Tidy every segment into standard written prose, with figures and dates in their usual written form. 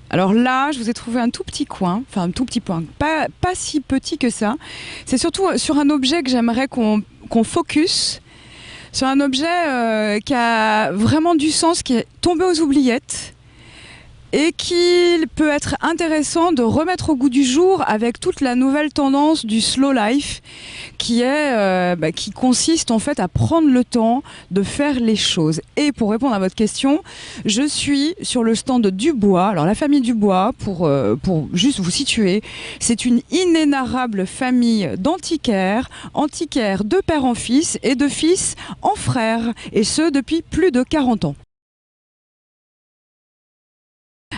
Alors là, je vous ai trouvé un tout petit coin, enfin un tout petit point, pas si petit que ça. C'est surtout sur un objet que j'aimerais qu'on focus, sur un objet qui a vraiment du sens, qui est tombé aux oubliettes et qu'il peut être intéressant de remettre au goût du jour avec toute la nouvelle tendance du slow life qui consiste en fait à prendre le temps de faire les choses. Et pour répondre à votre question, je suis sur le stand Dubois. Alors la famille Dubois, pour juste vous situer, c'est une inénarrable famille d'antiquaires, antiquaires de père en fils et de fils en frère, et ce depuis plus de 40 ans.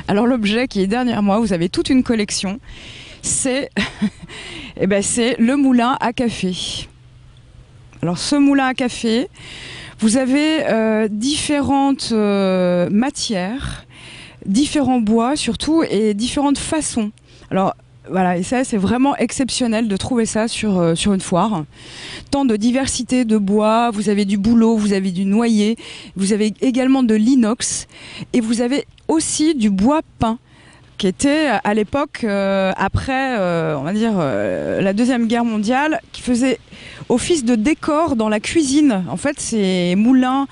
Alors l'objet qui est derrière moi, vous avez toute une collection, c'est c'est le moulin à café. Alors ce moulin à café, vous avez différentes matières, différents bois surtout et différentes façons. Alors voilà, et ça c'est vraiment exceptionnel de trouver ça sur une foire. Tant de diversité de bois, vous avez du bouleau, vous avez du noyer, vous avez également de l'inox et vous avez aussi du bois peint qui était à l'époque, après, on va dire, la Deuxième Guerre mondiale, qui faisait office de décor dans la cuisine. En fait, ces moulins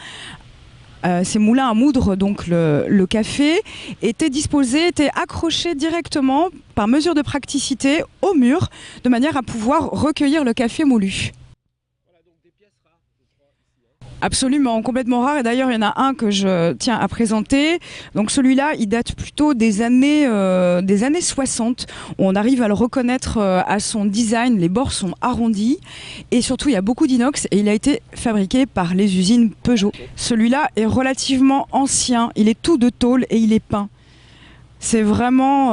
à moudre, donc le café, étaient accrochés directement, par mesure de praticité, au mur, de manière à pouvoir recueillir le café moulu. Absolument, complètement rare. Et d'ailleurs, il y en a un que je tiens à présenter. Donc celui-là, il date plutôt des années 60. On arrive à le reconnaître à son design. Les bords sont arrondis. Et surtout, il y a beaucoup d'inox et il a été fabriqué par les usines Peugeot. Celui-là est relativement ancien. Il est tout de tôle et il est peint. C'est vraiment...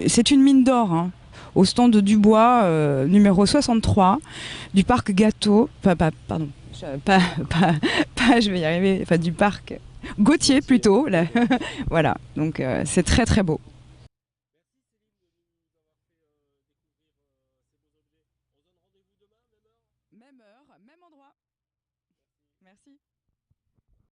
c'est une mine d'or, hein. Au stand de Dubois, numéro 63, du parc Gâteau, pardon, pas, pas, je vais y arriver, enfin du parc Gautier plutôt, là. Voilà, donc c'est très très beau. Même heure, même endroit. Merci.